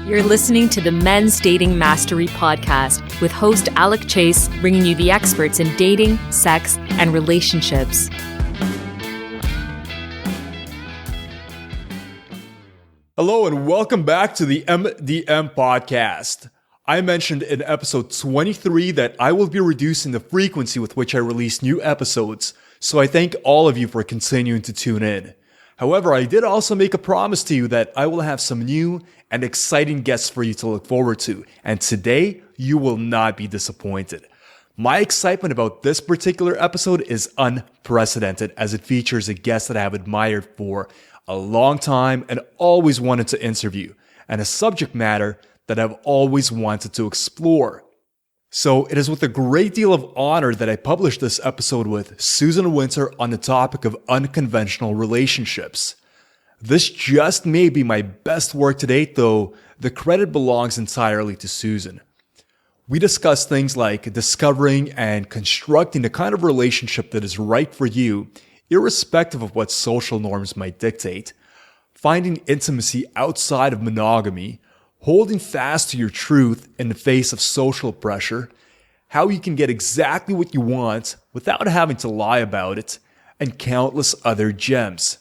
You're listening to the Men's Dating Mastery Podcast with host Alec Chase, bringing you the experts in dating, sex, and relationships. Hello and welcome back to the MDM Podcast. I mentioned in episode 23 that I will be reducing the frequency with which I release new episodes, so I thank all of you for continuing to tune in. However, I did also make a promise to you that I will have some new and exciting guests for you to look forward to, and today you will not be disappointed. My excitement about this particular episode is unprecedented as it features a guest that I have admired for a long time and always wanted to interview, and a subject matter that I've always wanted to explore. So it is with a great deal of honor that I published this episode with Susan Winter on the topic of unconventional relationships. This just may be my best work to date, though the credit belongs entirely to Susan. We discuss things like discovering and constructing the kind of relationship that is right for you, irrespective of what social norms might dictate, finding intimacy outside of monogamy, holding fast to your truth in the face of social pressure, how you can get exactly what you want without having to lie about it, and countless other gems.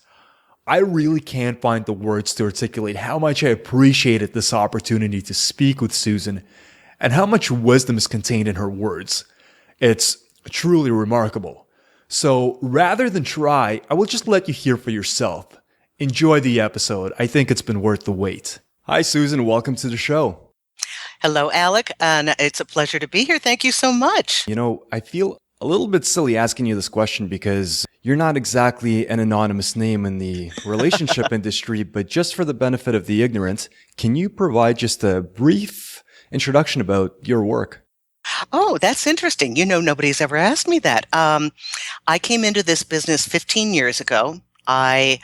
I really can't find the words to articulate how much I appreciated this opportunity to speak with Susan and how much wisdom is contained in her words. It's truly remarkable. So rather than try, I will just let you hear for yourself. Enjoy the episode. I think it's been worth the wait. Hi, Susan. Welcome to the show. Hello, Alec, and it's a pleasure to be here. Thank you so much. You know, I feel a little bit silly asking you this question because you're not exactly an anonymous name in the relationship industry, but just for the benefit of the ignorant, can you provide just a brief introduction about your work? Oh, that's interesting. You know, nobody's ever asked me that. I came into this business 15 years ago. I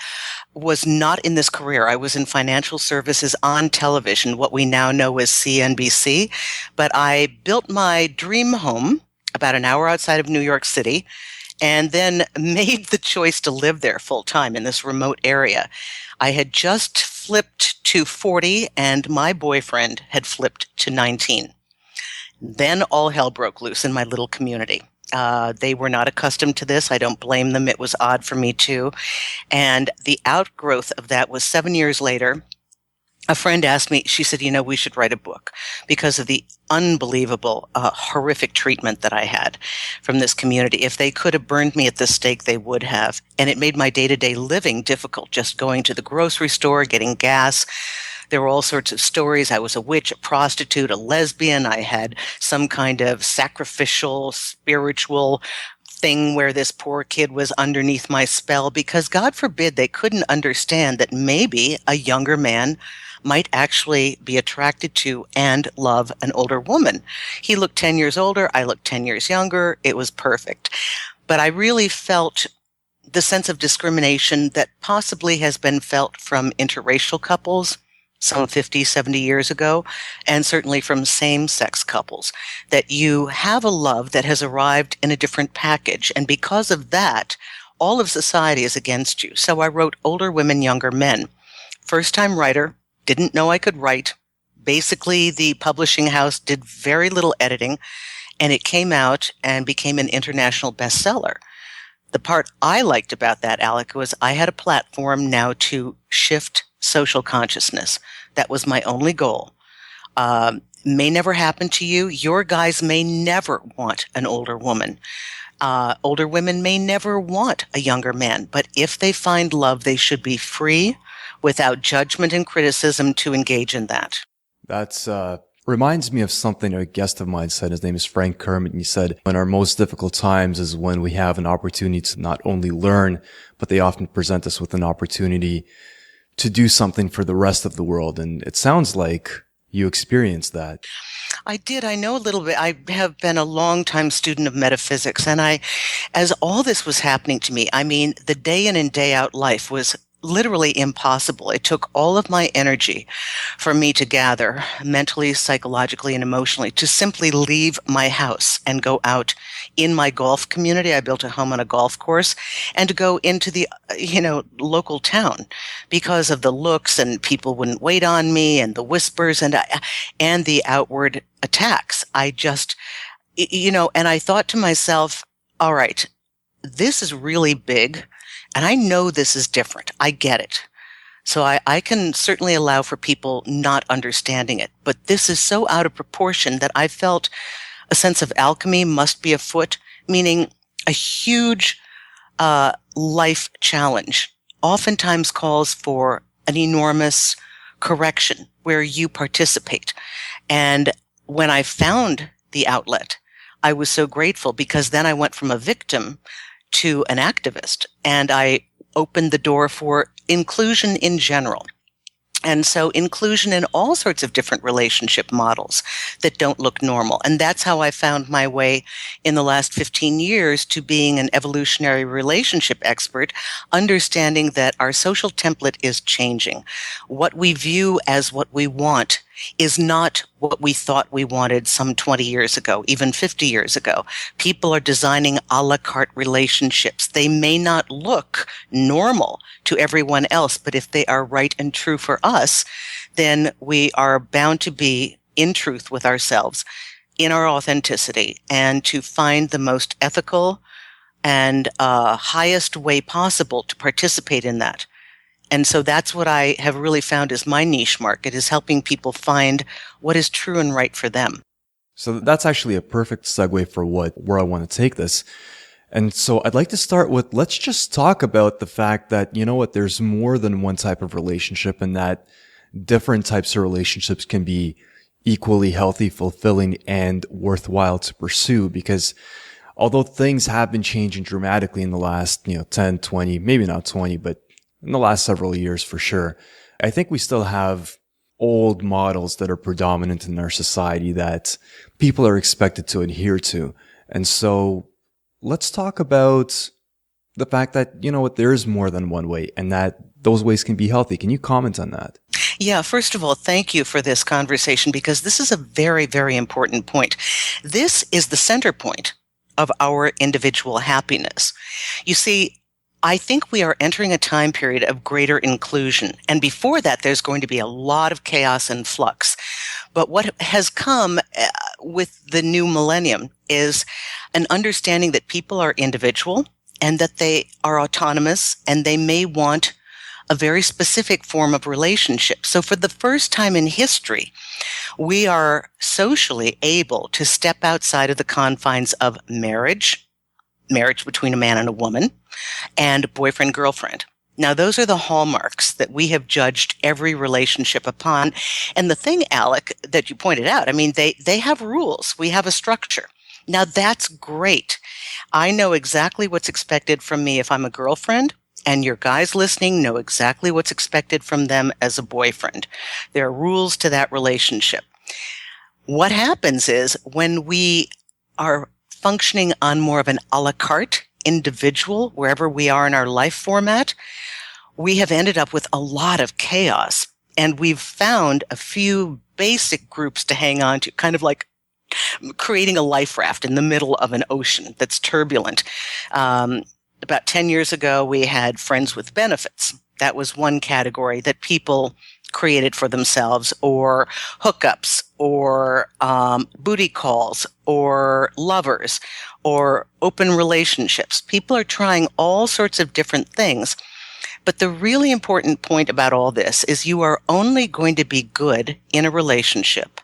was not in this career. I was in financial services on television, what we now know as CNBC. But I built my dream home about an hour outside of New York City and then made the choice to live there full time in this remote area. I had just flipped to 40 and my boyfriend had flipped to 19. Then all hell broke loose in my little community. They were not accustomed to this. I don't blame them. It was odd for me too. And the outgrowth of that was 7 years later. A friend asked me, she said, you know, we should write a book because of the unbelievable, horrific treatment that I had from this community. If they could have burned me at the stake, they would have. And it made my day-to-day living difficult, just going to the grocery store, getting gas. There were all sorts of stories. I was a witch, a prostitute, a lesbian. I had some kind of sacrificial, spiritual thing where this poor kid was underneath my spell because God forbid they couldn't understand that maybe a younger man might actually be attracted to and love an older woman. He looked 10 years older. I looked 10 years younger. It was perfect. But I really felt the sense of discrimination that possibly has been felt from interracial couples some 50, 70 years ago, and certainly from same-sex couples, that you have a love that has arrived in a different package. And because of that, all of society is against you. So I wrote Older Women, Younger Men. First-time writer, didn't know I could write. Basically, the publishing house did very little editing, and it came out and became an international bestseller. The part I liked about that, Alec, was I had a platform now to shift social consciousness. That was my only goal. May never happen to you. Your guys may never want an older woman. Older women may never want a younger man. But if they find love, they should be free without judgment and criticism to engage in that. That's reminds me of something a guest of mine said. His name is Frank Kermit, and he said, when our most difficult times is when we have an opportunity to not only learn, but they often present us with an opportunity to do something for the rest of the world. And it sounds like you experienced that. I did. I know a little bit. I have been a long-time student of metaphysics. And as all this was happening to me, I mean, the day in and day out life was literally impossible. It took all of my energy for me to gather mentally, psychologically, and emotionally to simply leave my house and go out in my golf community. I built a home on a golf course, and to go into the, local town because of the looks, and people wouldn't wait on me, and the whispers, and the outward attacks. I just, and I thought to myself, all right, this is really big. And I know this is different. I get it. So I can certainly allow for people not understanding it. But this is so out of proportion that I felt a sense of alchemy must be afoot, meaning a huge life challenge oftentimes calls for an enormous correction where you participate. And when I found the outlet, I was so grateful, because then I went from a victim to an activist, and I opened the door for inclusion in general. And so inclusion in all sorts of different relationship models that don't look normal. And that's how I found my way in the last 15 years to being an evolutionary relationship expert, understanding that our social template is changing. What we view as what we want is not what we thought we wanted some 20 years ago, even 50 years ago. People are designing a la carte relationships. They may not look normal to everyone else, but if they are right and true for us, then we are bound to be in truth with ourselves, in our authenticity, and to find the most ethical and highest way possible to participate in that. And so that's what I have really found is my niche market, is helping people find what is true and right for them. So that's actually a perfect segue for where I want to take this. And so I'd like to start with, let's just talk about the fact that, there's more than one type of relationship, and that different types of relationships can be equally healthy, fulfilling, and worthwhile to pursue. Because although things have been changing dramatically in the last, 10, 20, maybe not 20, but in the last several years for sure, I think we still have old models that are predominant in our society that people are expected to adhere to. And so let's talk about the fact that, there is more than one way, and that those ways can be healthy. Can you comment on that? Yeah, first of all, thank you for this conversation, because this is a very, very important point. This is the center point of our individual happiness. You see, I think we are entering a time period of greater inclusion. And before that, there's going to be a lot of chaos and flux. But what has come with the new millennium is an understanding that people are individual, and that they are autonomous, and they may want a very specific form of relationship. So for the first time in history, we are socially able to step outside of the confines of marriage between a man and a woman, and boyfriend-girlfriend. Now, those are the hallmarks that we have judged every relationship upon. And the thing, Alec, that you pointed out, they have rules. We have a structure. Now, that's great. I know exactly what's expected from me if I'm a girlfriend, and your guys listening know exactly what's expected from them as a boyfriend. There are rules to that relationship. What happens is, when we are functioning on more of an a la carte individual, wherever we are in our life format, we have ended up with a lot of chaos. And we've found a few basic groups to hang on to, kind of like creating a life raft in the middle of an ocean that's turbulent. About 10 years ago, we had friends with benefits. That was one category that people created for themselves, or hookups, or booty calls, or lovers, or open relationships. People are trying all sorts of different things. But the really important point about all this is you are only going to be good in a relationship,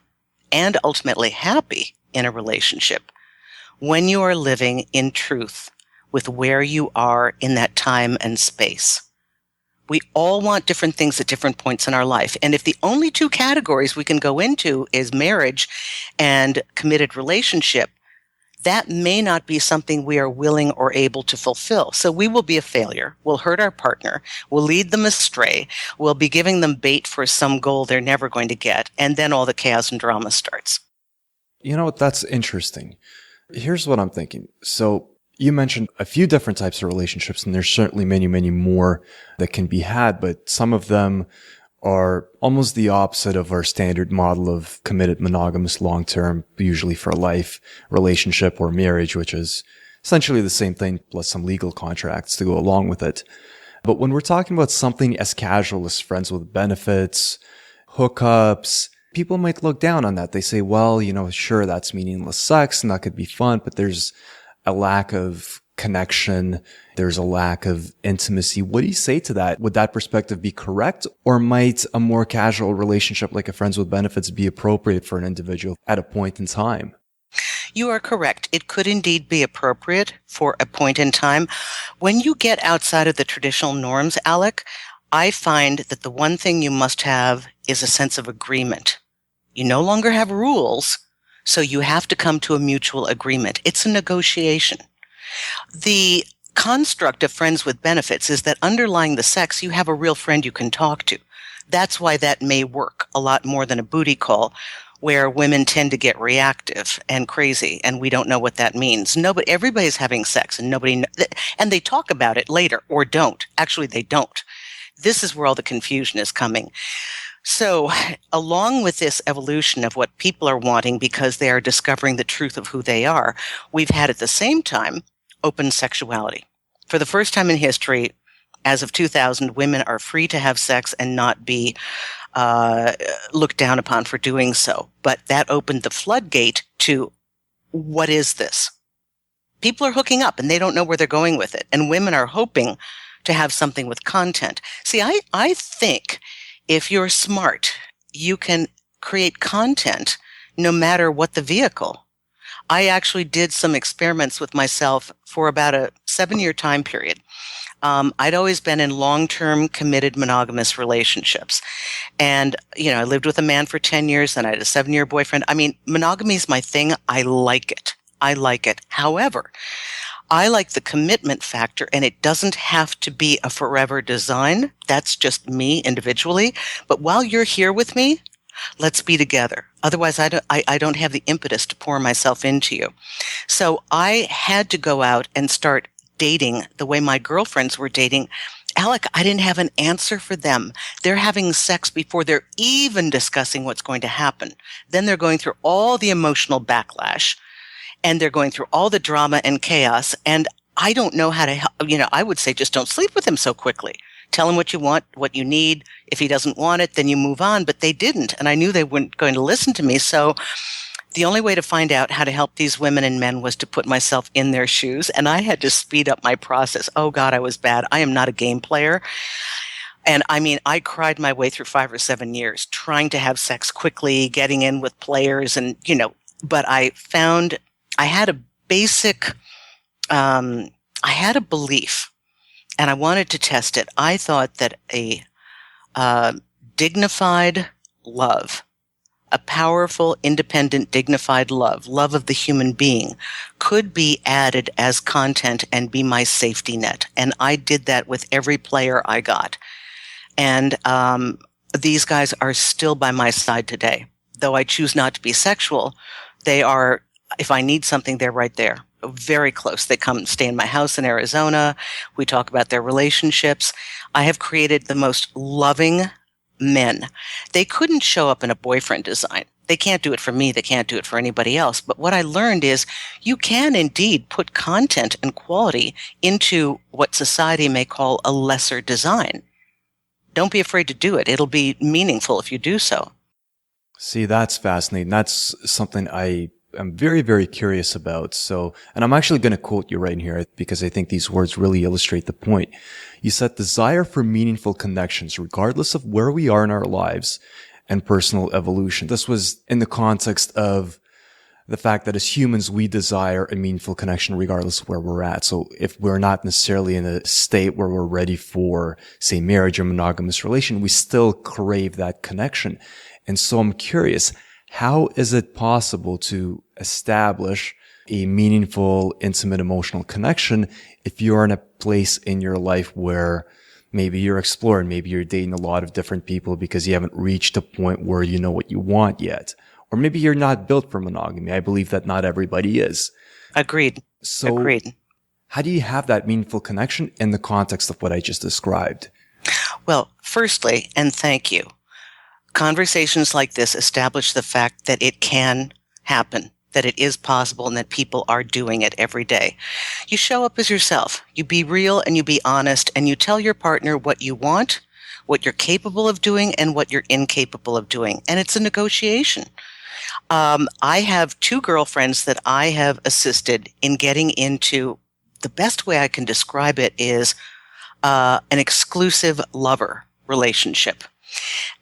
and ultimately happy in a relationship, when you are living in truth with where you are in that time and space. We all want different things at different points in our life. And if the only two categories we can go into is marriage and committed relationship, that may not be something we are willing or able to fulfill. So we will be a failure. We'll hurt our partner. We'll lead them astray. We'll be giving them bait for some goal they're never going to get. And then all the chaos and drama starts. That's interesting. Here's what I'm thinking. So You mentioned a few different types of relationships, and there's certainly many, many more that can be had, but some of them are almost the opposite of our standard model of committed monogamous long-term, usually for life relationship or marriage, which is essentially the same thing plus some legal contracts to go along with it. But when we're talking about something as casual as friends with benefits, hookups, people might look down on that. They say, well, sure, that's meaningless sex and that could be fun, but there's a lack of connection. There's a lack of intimacy. What do you say to that? Would that perspective be correct? Or might a more casual relationship like a friends with benefits be appropriate for an individual at a point in time? You are correct. It could indeed be appropriate for a point in time. When you get outside of the traditional norms, Alec, I find that the one thing you must have is a sense of agreement. You no longer have rules, so you have to come to a mutual agreement. It's a negotiation. The construct of friends with benefits is that underlying the sex, you have a real friend you can talk to. That's why that may work a lot more than a booty call, where women tend to get reactive and crazy, and we don't know what that means. Everybody's having sex, and and they talk about it later, or don't. Actually, they don't. This is where all the confusion is coming. So, along with this evolution of what people are wanting because they are discovering the truth of who they are, we've had at the same time open sexuality. For the first time in history, as of 2000, women are free to have sex and not be looked down upon for doing so. But that opened the floodgate to, what is this? People are hooking up and they don't know where they're going with it. And women are hoping to have something with content. See, I think if you're smart, you can create content no matter what the vehicle. I actually did some experiments with myself for about a 7-year time period. I'd always been in long-term committed monogamous relationships. And, I lived with a man for 10 years and I had a 7-year boyfriend. I mean, monogamy is my thing. I like it. However, I like the commitment factor, and it doesn't have to be a forever design. That's just me individually. But while you're here with me, let's be together. Otherwise, I don't have the impetus to pour myself into you. So I had to go out and start dating the way my girlfriends were dating. Alec, I didn't have an answer for them. They're having sex before they're even discussing what's going to happen. Then they're going through all the emotional backlash, and they're going through all the drama and chaos. And I don't know how to help. I would say just don't sleep with him so quickly. Tell him what you want, what you need. If he doesn't want it, then you move on. But they didn't. And I knew they weren't going to listen to me. So the only way to find out how to help these women and men was to put myself in their shoes. And I had to speed up my process. Oh, God, I was bad. I am not a game player. And I mean, I cried my way through 5 or 7 years trying to have sex quickly, getting in with players. And, but I found I had a basic, I had a belief, and I wanted to test it. I thought that a dignified love, a powerful, independent, dignified love of the human being, could be added as content and be my safety net. And I did that with every player I got. And these guys are still by my side today. Though I choose not to be sexual, they are, if I need something, they're right there. Very close. They come stay in my house in Arizona. We talk about their relationships. I have created the most loving men. They couldn't show up in a boyfriend design. They can't do it for me. They can't do it for anybody else. But what I learned is you can indeed put content and quality into what society may call a lesser design. Don't be afraid to do it. It'll be meaningful if you do so. See, that's fascinating. That's something I'm very, very curious about. So, and I'm actually going to quote you right here because I think these words really illustrate the point. You said, desire for meaningful connections, regardless of where we are in our lives and personal evolution. This was in the context of the fact that as humans, we desire a meaningful connection regardless of where we're at. So if we're not necessarily in a state where we're ready for, say, marriage or monogamous relation, we still crave that connection. And so I'm curious, how is it possible to establish a meaningful, intimate, emotional connection if you're in a place in your life where maybe you're exploring, maybe you're dating a lot of different people because you haven't reached a point where you know what you want yet? Or maybe you're not built for monogamy. I believe that not everybody is. Agreed. So Agreed. how do you have that meaningful connection in the context of what I just described? Well, firstly, and thank you, conversations like this establish the fact that it can happen, that it is possible, and that people are doing it every day. You show up as yourself. You be real and you be honest, and you tell your partner what you want, what you're capable of doing, and what you're incapable of doing. And it's a negotiation. I have 2 girlfriends that I have assisted in getting into, the best way I can describe it is an exclusive lover relationship.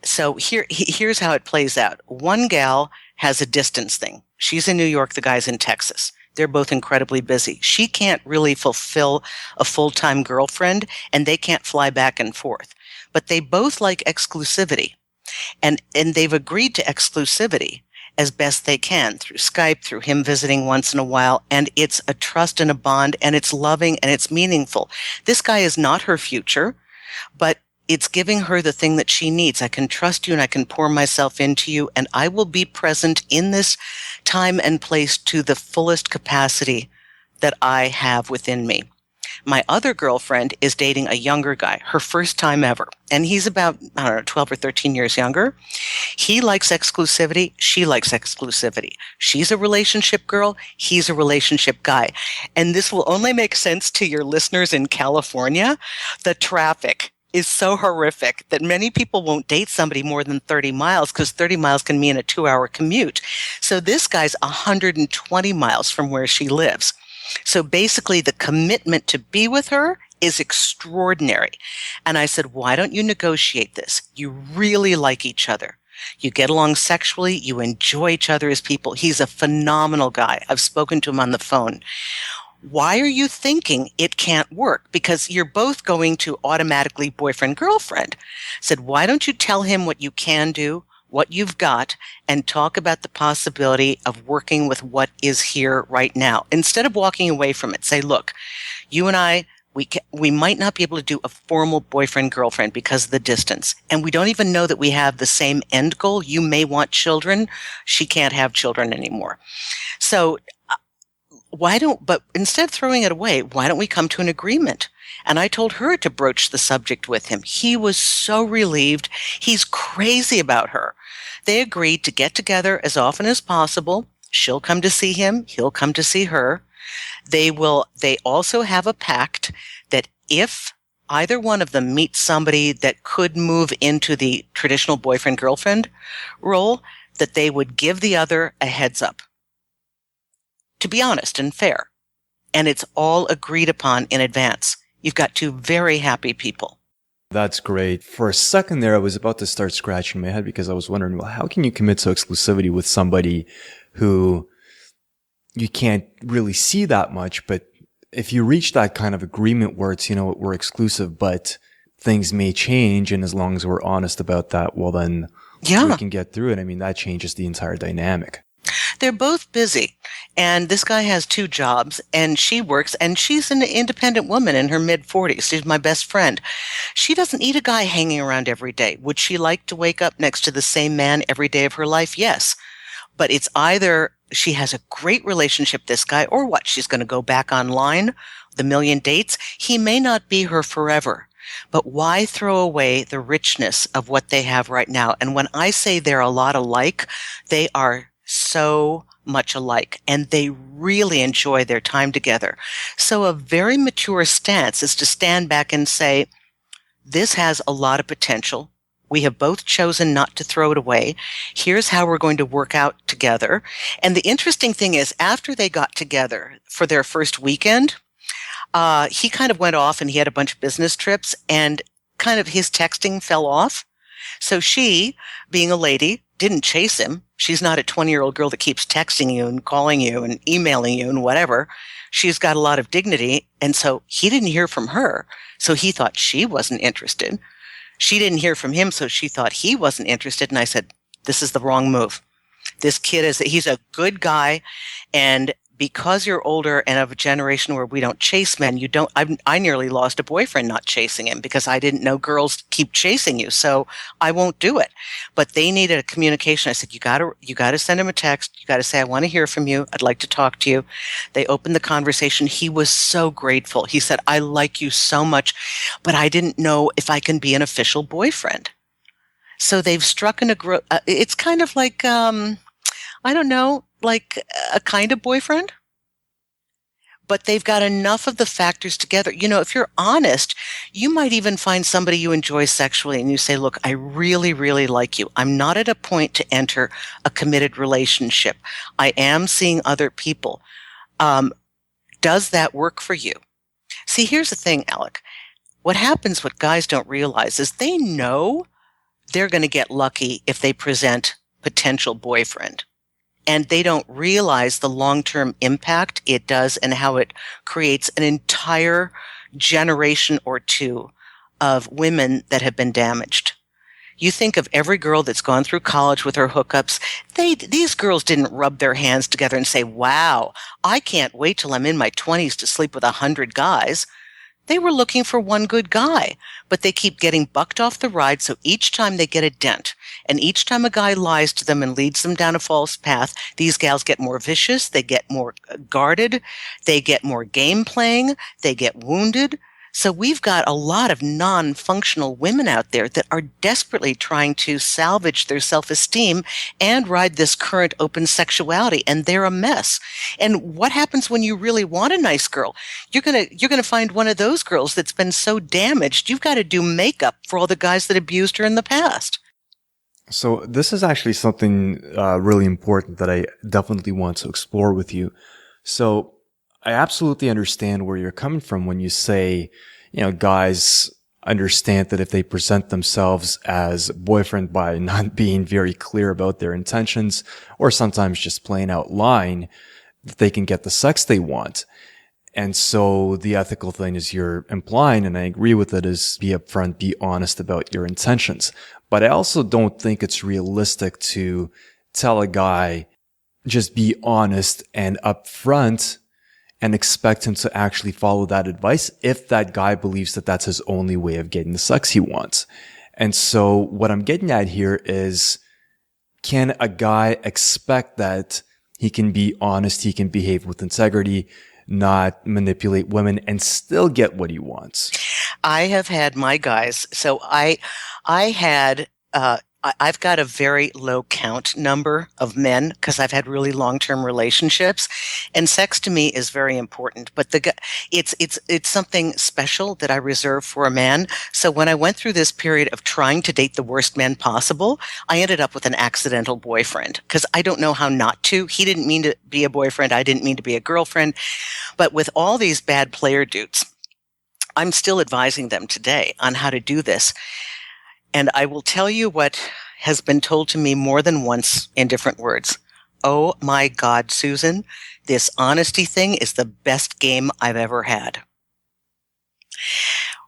So here's how it plays out. One gal has a distance thing. She's in New York, the guy's in Texas. They're both incredibly busy. She can't really fulfill a full-time girlfriend, and they can't fly back and forth. But they both like exclusivity. And they've agreed to exclusivity as best they can through Skype, through him visiting once in a while. And it's a trust and a bond, and it's loving and it's meaningful. This guy is not her future, but it's giving her the thing that she needs. I can trust you and I can pour myself into you, and I will be present in this time and place to the fullest capacity that I have within me. My other girlfriend is dating a younger guy, her first time ever. And he's about, 12 or 13 years younger. He likes exclusivity. She likes exclusivity. She's a relationship girl. He's a relationship guy. And this will only make sense to your listeners in California. The traffic is so horrific that many people won't date somebody more than 30 miles because 30 miles can mean a 2-hour commute. So this guy's 120 miles from where she lives. So basically the commitment to be with her is extraordinary. And I said, why don't you negotiate this? You really like each other. You get along sexually. You enjoy each other as people. He's a phenomenal guy. I've spoken to him on the phone. Why are you thinking it can't work? Because you're both going to automatically boyfriend-girlfriend. I said, why don't you tell him what you can do, what you've got, and talk about the possibility of working with what is here right now. Instead of walking away from it, say, look, you and I, we might not be able to do a formal boyfriend-girlfriend because of the distance. And we don't even know that we have the same end goal. You may want children. She can't have children anymore. So but instead of throwing it away, why don't we come to an agreement? And I told her to broach the subject with him. He was so relieved. He's crazy about her. They agreed to get together as often as possible. She'll come to see him. He'll come to see her. They also have a pact that if either one of them meets somebody that could move into the traditional boyfriend-girlfriend role, that they would give the other a heads up. To be honest and fair. And it's all agreed upon in advance. You've got 2 very happy people. That's great. For a second there, I was about to start scratching my head because I was wondering, well, how can you commit to exclusivity with somebody who you can't really see that much? But if you reach that kind of agreement where it's, we're exclusive, but things may change. And as long as we're honest about that, well, then we can get through it. I mean, that changes the entire dynamic. They're both busy, and this guy has 2 jobs, and she works, and she's an independent woman in her mid-40s. She's my best friend. She doesn't need a guy hanging around every day. Would she like to wake up next to the same man every day of her life? Yes. But it's either she has a great relationship, this guy, or what? She's going to go back online, the million dates. He may not be her forever. But why throw away the richness of what they have right now? And when I say they're a lot alike, they are so much alike, and they really enjoy their time together. So a very mature stance is to stand back and say, this has a lot of potential. We have both chosen not to throw it away. Here's how we're going to work out together. And the interesting thing is, after they got together for their first weekend, he kind of went off and he had a bunch of business trips, and kind of his texting fell off. So she, being a lady, didn't chase him. She's not a 20-year-old girl that keeps texting you and calling you and emailing you and whatever. She's got a lot of dignity. And so he didn't hear from her. So he thought she wasn't interested. She didn't hear from him. So she thought he wasn't interested. And I said, this is the wrong move. This kid he's a good guy. And because you're older and of a generation where we don't chase men, I nearly lost a boyfriend not chasing him because I didn't know girls keep chasing you. So I won't do it. But they needed a communication. I said, you gotta send him a text. You gotta say, I want to hear from you. I'd like to talk to you. They opened the conversation. He was so grateful. He said, I like you so much, but I didn't know if I can be an official boyfriend. So they've struck it's kind of like, I don't know, like a kind of boyfriend, but they've got enough of the factors together. If you're honest, you might even find somebody you enjoy sexually and you say, look, I really, really like you. I'm not at a point to enter a committed relationship. I am seeing other people. Does that work for you? See, here's the thing, Alec. What happens, what guys don't realize is they know they're going to get lucky if they present potential boyfriend. And they don't realize the long-term impact it does and how it creates an entire generation or two of women that have been damaged. You think of every girl that's gone through college with her hookups. These girls didn't rub their hands together and say, wow, I can't wait till I'm in my 20s to sleep with 100 guys. They were looking for one good guy, but they keep getting bucked off the ride. So each time they get a dent, and each time a guy lies to them and leads them down a false path, these gals get more vicious, they get more guarded, they get more game playing, they get wounded. So we've got a lot of non-functional women out there that are desperately trying to salvage their self-esteem and ride this current open sexuality, and they're a mess. And what happens when you really want a nice girl? You're gonna find one of those girls that's been so damaged, you've got to do makeup for all the guys that abused her in the past. So this is actually something really important that I definitely want to explore with you. So I absolutely understand where you're coming from when you say, guys understand that if they present themselves as boyfriend by not being very clear about their intentions, or sometimes just plain out lying, that they can get the sex they want. And so the ethical thing is you're implying, and I agree with it, is be upfront, be honest about your intentions. But I also don't think it's realistic to tell a guy, just be honest and upfront, and expect him to actually follow that advice if that guy believes that that's his only way of getting the sex he wants. And so what I'm getting at here is, can a guy expect that he can be honest, he can behave with integrity, not manipulate women, and still get what he wants? I have had my guys. So I've got a very low count number of men because I've had really long-term relationships, and sex to me is very important. But it's something special that I reserve for a man. So when I went through this period of trying to date the worst men possible, I ended up with an accidental boyfriend because I don't know how not to. He didn't mean to be a boyfriend. I didn't mean to be a girlfriend. But with all these bad player dudes, I'm still advising them today on how to do this. And I will tell you what has been told to me more than once in different words. Oh my God, Susan, this honesty thing is the best game I've ever had.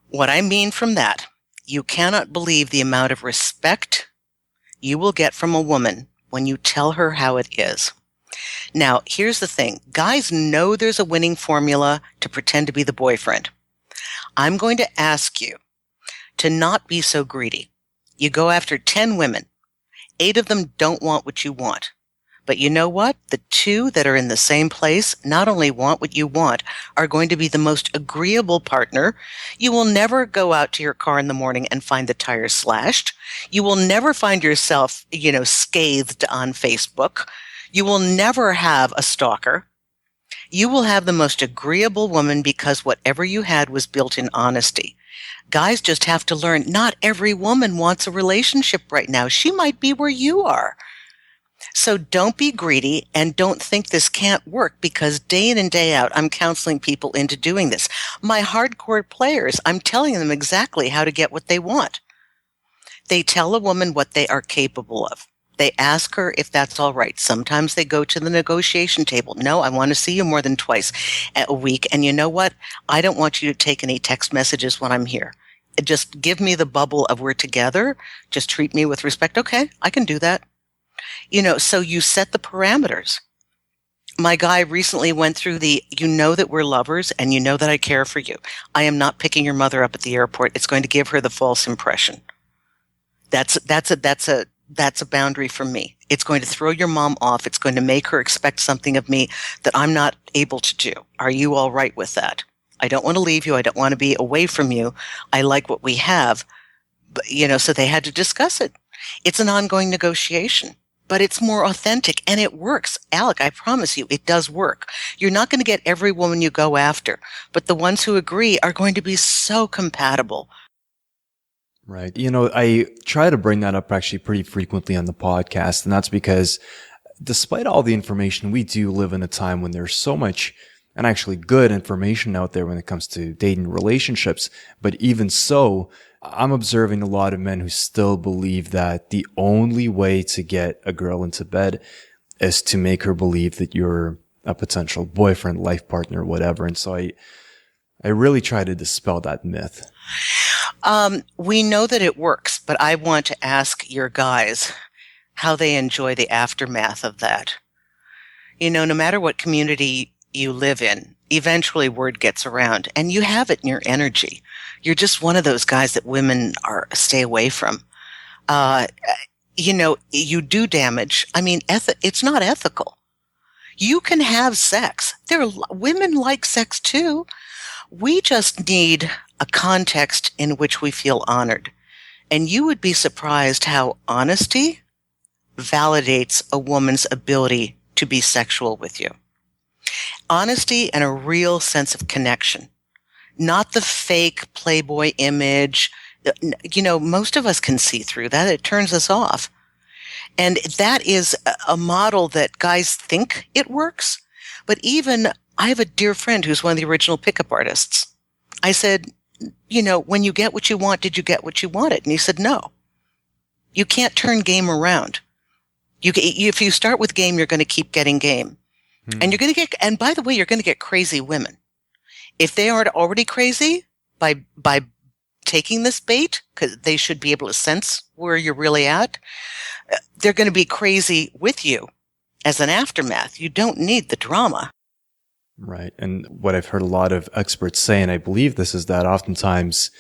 What I mean from that, you cannot believe the amount of respect you will get from a woman when you tell her how it is. Now, here's the thing. Guys know there's a winning formula to pretend to be the boyfriend. I'm going to ask you to not be so greedy. You go after 10 women. 8 of them don't want what you want. But you know what? The 2 that are in the same place not only want what you want, are going to be the most agreeable partner. You will never go out to your car in the morning and find the tires slashed. You will never find yourself, scathed on Facebook. You will never have a stalker. You will have the most agreeable woman because whatever you had was built in honesty. Guys just have to learn not every woman wants a relationship right now. She might be where you are. So don't be greedy and don't think this can't work, because day in and day out, I'm counseling people into doing this. My hardcore players, I'm telling them exactly how to get what they want. They tell a woman what they are capable of. They ask her if that's all right. Sometimes they go to the negotiation table. No, I want to see you more than twice a week. And you know what? I don't want you to take any text messages when I'm here. Just give me the bubble of we're together. Just treat me with respect. Okay, I can do that. So you set the parameters. My guy recently went through you know that we're lovers and you know that I care for you. I am not picking your mother up at the airport. It's going to give her the false impression. That's a boundary for me. It's going to throw your mom off. It's going to make her expect something of me that I'm not able to do. Are you all right with that? I don't want to leave you. I don't want to be away from you. I like what we have. But, so they had to discuss it. It's an ongoing negotiation, but it's more authentic and it works. Alec, I promise you, it does work. You're not going to get every woman you go after, but the ones who agree are going to be so compatible. Right. I try to bring that up actually pretty frequently on the podcast, and that's because despite all the information, we do live in a time when there's so much and actually good information out there when it comes to dating relationships. But even so, I'm observing a lot of men who still believe that the only way to get a girl into bed is to make her believe that you're a potential boyfriend, life partner, whatever. And so I really try to dispel that myth. We know that it works, but I want to ask your guys how they enjoy the aftermath of that. No matter what community you live in, eventually word gets around and you have it in your energy. You're just one of those guys that women stay away from. You do damage. I mean, it's not ethical. You can have sex. Women like sex too. We just need a context in which we feel honored. And you would be surprised how honesty validates a woman's ability to be sexual with you. Honesty and a real sense of connection, not the fake Playboy image. Most of us can see through that. It turns us off. And that is a model that guys think it works. But even I have a dear friend who's one of the original pickup artists. I said, when you get what you want, did you get what you wanted? And he said, no. You can't turn game around. If you start with game, you're going to keep getting game. And and by the way, you're going to get crazy women. If they aren't already crazy by taking this bait, because they should be able to sense where you're really at, they're going to be crazy with you as an aftermath. You don't need the drama. Right. And what I've heard a lot of experts say, and I believe this, is that oftentimes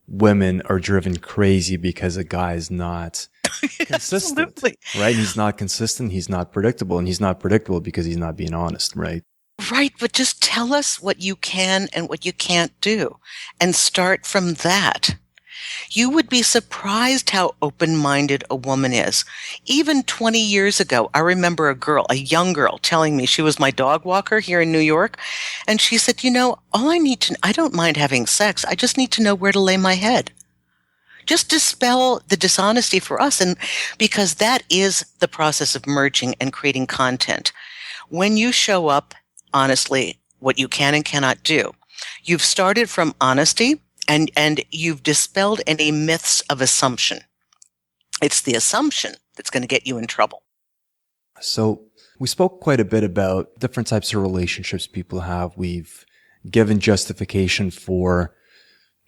women are driven crazy because a guy is not consistent. Absolutely. Right? He's not consistent. He's not predictable. And he's not predictable because he's not being honest. Right? Right. But just tell us what you can and what you can't do and start from that. You would be surprised how open-minded a woman is. Even 20 years ago, I remember a young girl telling me she was my dog walker here in New York. And she said, I don't mind having sex. I just need to know where to lay my head. Just dispel the dishonesty for us. And because that is the process of merging and creating content. When you show up honestly, what you can and cannot do, you've started from honesty. And you've dispelled any myths of assumption. It's the assumption that's going to get you in trouble. So we spoke quite a bit about different types of relationships people have. We've given justification for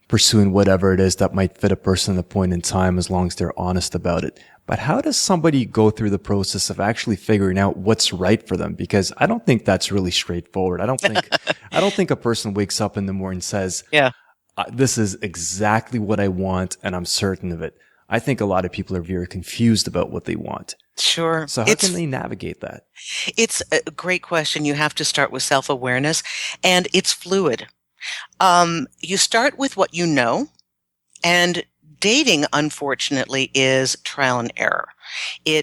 pursuing whatever it is that might fit a person at a point in time as long as they're honest about it. But how does somebody go through the process of actually figuring out what's right for them? Because I don't think that's really straightforward. I don't think a person wakes up in the morning and says, yeah, this is exactly what I want, and I'm certain of it. I think a lot of people are very confused about what they want. Sure. So how can they navigate that? It's a great question. You have to start with self-awareness, and it's fluid. You start with what you know, and dating, unfortunately, is trial and error.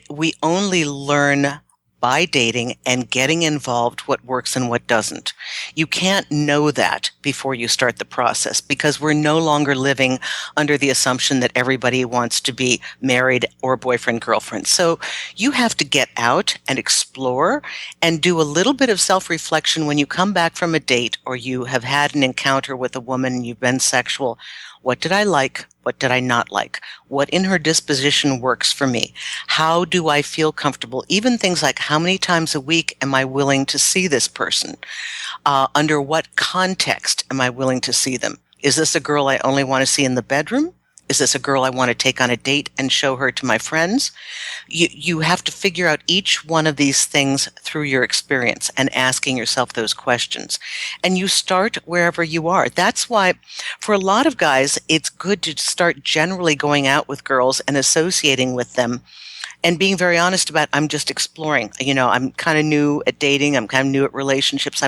We only learn by dating and getting involved what works and what doesn't. You can't know that before you start the process because we're no longer living under the assumption that everybody wants to be married or boyfriend, girlfriend. So you have to get out and explore and do a little bit of self-reflection when you come back from a date or you have had an encounter with a woman and you've been sexual. What did I like? What did I not like? What in her disposition works for me? How do I feel comfortable? Even things like how many times a week am I willing to see this person? Under what context am I willing to see them? Is this a girl I only want to see in the bedroom? Is this a girl I want to take on a date and show her to my friends? You have to figure out each one of these things through your experience and asking yourself those questions. And you start wherever you are. That's why for a lot of guys, it's good to start generally going out with girls and associating with them and being very honest about, I'm just exploring. I'm kind of new at dating. I'm kind of new at relationships.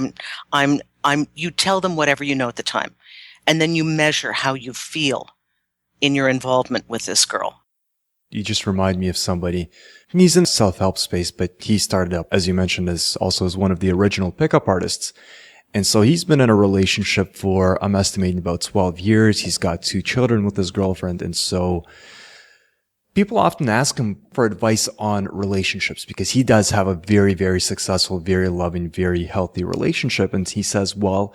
You tell them whatever you know at the time. And then you measure how you feel in your involvement with this girl. You just remind me of somebody. He's in the self-help space, but he started up, as you mentioned, as one of the original pickup artists. And so he's been in a relationship for, I'm estimating, about 12 years. He's got 2 children with his girlfriend. And so people often ask him for advice on relationships because he does have a very, very successful, very loving, very healthy relationship. And he says, well,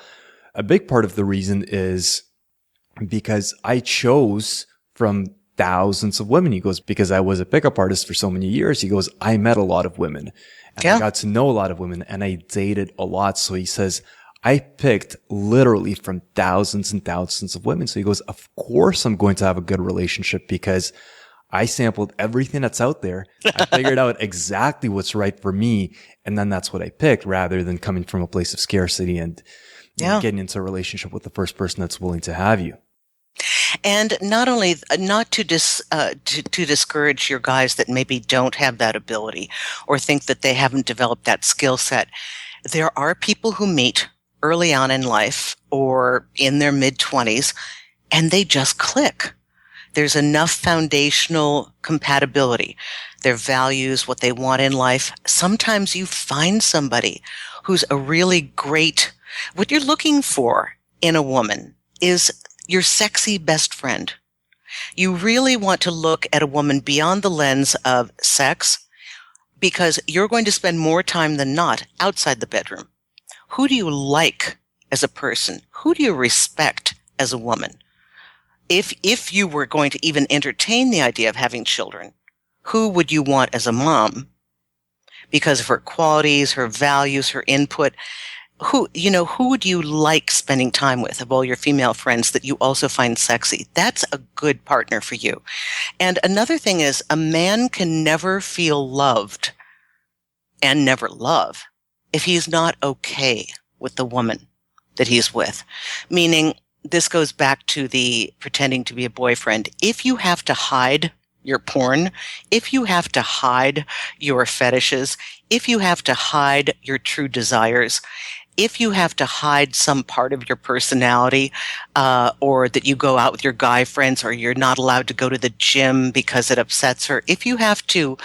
a big part of the reason is because I chose from thousands of women. He goes, because I was a pickup artist for so many years. He goes, I met a lot of women and I got to know a lot of women and I dated a lot. So he says, I picked literally from thousands and thousands of women. So he goes, of course I'm going to have a good relationship because I sampled everything that's out there. I figured out exactly what's right for me. And then that's what I picked rather than coming from a place of scarcity and getting into a relationship with the first person that's willing to have you. And not to discourage your guys that maybe don't have that ability or think that they haven't developed that skill set. There are people who meet early on in life or in their mid-20s and they just click. There's enough foundational compatibility, their values, what they want in life. Sometimes you find somebody who's a really great, what you're looking for in a woman is your sexy best friend. You really want to look at a woman beyond the lens of sex because you're going to spend more time than not outside the bedroom. Who do you like as a person? Who do you respect as a woman? If you were going to even entertain the idea of having children, who would you want as a mom? Because of her qualities, her values, her input. Who would you like spending time with of all your female friends that you also find sexy? That's a good partner for you. And another thing is a man can never feel loved and never love if he's not okay with the woman that he's with. Meaning, this goes back to the pretending to be a boyfriend. If you have to hide your porn, if you have to hide your fetishes, if you have to hide your true desires, if you have to hide some part of your personality, or that you go out with your guy friends, or you're not allowed to go to the gym because it upsets her, if you have to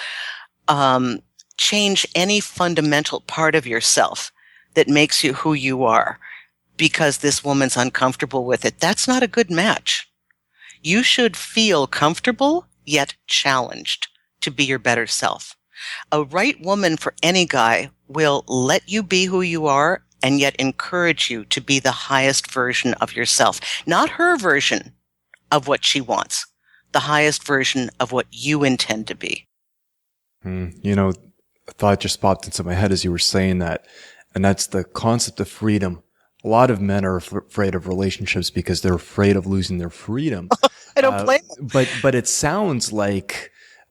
change any fundamental part of yourself that makes you who you are because this woman's uncomfortable with it, that's not a good match. You should feel comfortable yet challenged to be your better self. A right woman for any guy will let you be who you are and yet encourage you to be the highest version of yourself. Not her version of what she wants, the highest version of what you intend to be. A thought just popped into my head as you were saying that, and that's the concept of freedom. A lot of men are afraid of relationships because they're afraid of losing their freedom. I don't blame them. But it sounds like,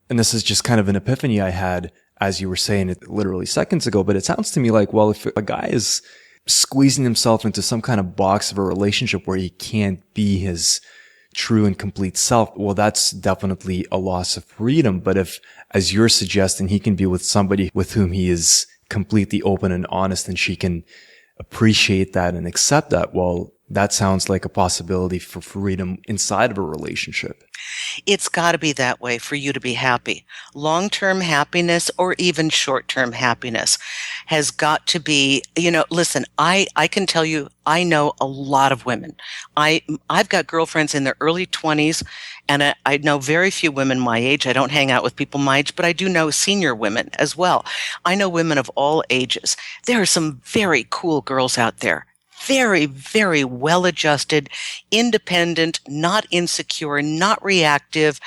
and this is just kind of an epiphany I had as you were saying it literally seconds ago, but it sounds to me like, well, if a guy is squeezing himself into some kind of box of a relationship where he can't be his true and complete self, well, that's definitely a loss of freedom. But if, as you're suggesting, he can be with somebody with whom he is completely open and honest and she can appreciate that and accept that, well, that sounds like a possibility for freedom inside of a relationship. It's got to be that way for you to be happy. Long-term happiness or even short-term happiness has got to be, listen, I can tell you, I know a lot of women. I've got girlfriends in their early 20s, and I know very few women my age. I don't hang out with people my age, but I do know senior women as well. I know women of all ages. There are some very cool girls out there. Very, very well-adjusted, independent, not insecure, not reactive.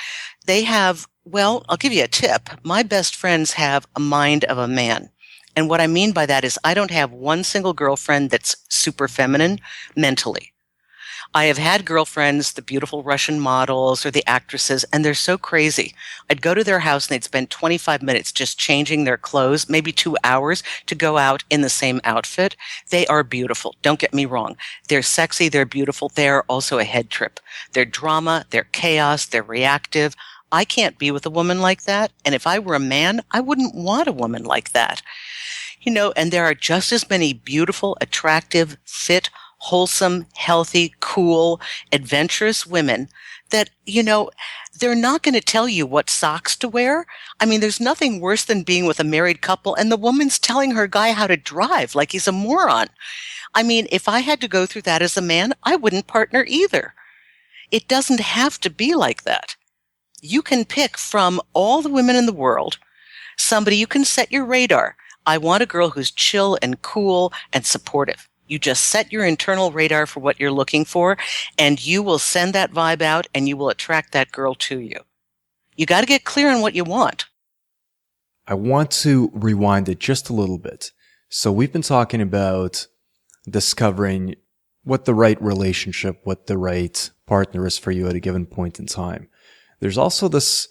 They have, well, I'll give you a tip. My best friends have a mind of a man. And what I mean by that is I don't have one single girlfriend that's super feminine mentally. I have had girlfriends, the beautiful Russian models or the actresses, and they're so crazy. I'd go to their house and they'd spend 25 minutes just changing their clothes, maybe 2 hours to go out in the same outfit. They are beautiful. Don't get me wrong. They're sexy. They're beautiful. They're also a head trip. They're drama. They're chaos. They're reactive. I can't be with a woman like that. And if I were a man, I wouldn't want a woman like that. And there are just as many beautiful, attractive, fit, wholesome, healthy, cool, adventurous women that, they're not going to tell you what socks to wear. I mean, there's nothing worse than being with a married couple and the woman's telling her guy how to drive like he's a moron. I mean, if I had to go through that as a man, I wouldn't partner either. It doesn't have to be like that. You can pick from all the women in the world somebody you can set your radar. I want a girl who's chill and cool and supportive. You just set your internal radar for what you're looking for, and you will send that vibe out, and you will attract that girl to you. You got to get clear on what you want. I want to rewind it just a little bit. So we've been talking about discovering what the right relationship, what the right partner is for you at a given point in time. There's also this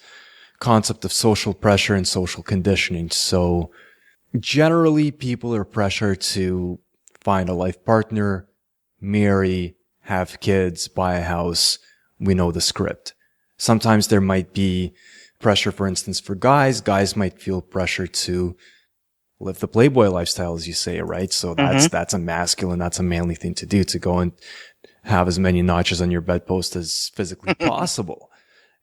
concept of social pressure and social conditioning. So generally, people are pressured to find a life partner, marry, have kids, buy a house. We know the script. Sometimes there might be pressure, for instance, for guys. Guys might feel pressure to live the Playboy lifestyle, as you say, right? So that's a masculine, that's a manly thing to do, to go and have as many notches on your bedpost as physically possible.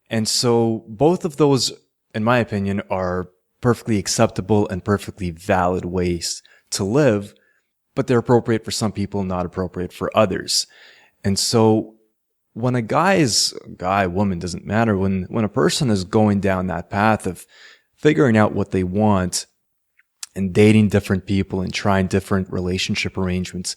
And so both of those, in my opinion, are perfectly acceptable and perfectly valid ways to live, but they're appropriate for some people, not appropriate for others. And so when a woman, doesn't matter, when a person is going down that path of figuring out what they want and dating different people and trying different relationship arrangements,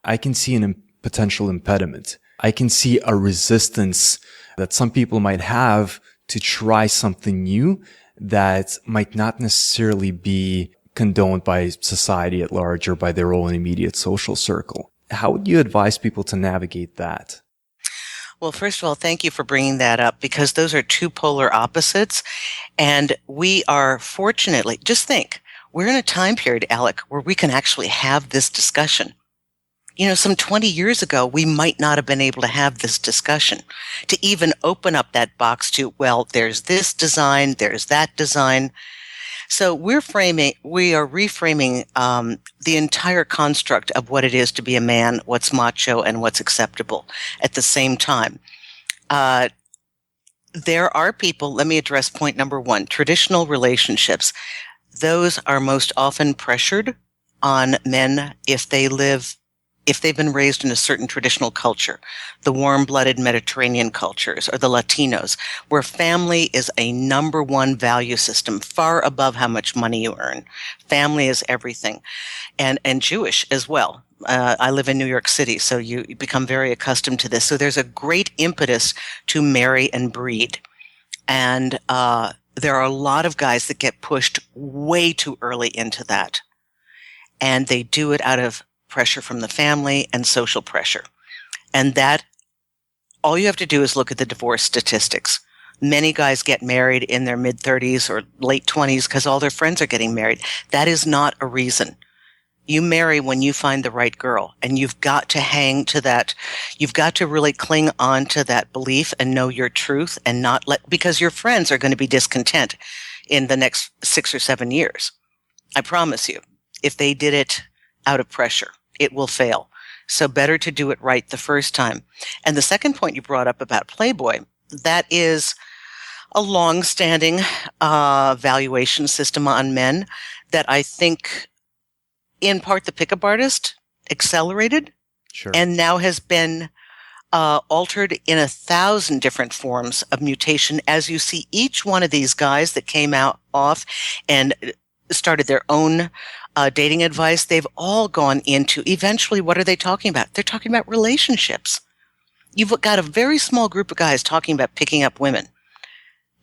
I can see a potential impediment. I can see a resistance that some people might have to try something new that might not necessarily be condoned by society at large or by their own immediate social circle. How would you advise people to navigate that? Well, first of all, thank you for bringing that up, because those are two polar opposites. And we are fortunately, just think, we're in a time period, Alec, where we can actually have this discussion. Some 20 years ago, we might not have been able to have this discussion, to even open up that box to, well, there's this design, there's that design. So we are reframing the entire construct of what it is to be a man, what's macho, and what's acceptable at the same time. There are people, let me address point number one, traditional relationships. Those are most often pressured on men if they've been raised in a certain traditional culture, the warm-blooded Mediterranean cultures or the Latinos, where family is a number one value system, far above how much money you earn. Family is everything. And Jewish as well. I live in New York City, so you become very accustomed to this. So there's a great impetus to marry and breed. And there are a lot of guys that get pushed way too early into that. And they do it out of pressure from the family and social pressure. And that, all you have to do is look at the divorce statistics. Many guys get married in their mid-30s or late 20s because all their friends are getting married. That is not a reason. You marry when you find the right girl, and you've got to hang to that. You've got to really cling on to that belief and know your truth, and not because your friends are going to be discontent in the next 6 or 7 years. I promise you, if they did it out of pressure, it will fail. So better to do it right the first time. And the second point you brought up about Playboy, that is a long-standing valuation system on men that I think in part the pickup artist accelerated. Sure. And now has been altered in 1,000 different forms of mutation, as you see each one of these guys that came off and started their own dating advice. They've all gone into, eventually, what are they talking about? They're talking about relationships. You've got a very small group of guys talking about picking up women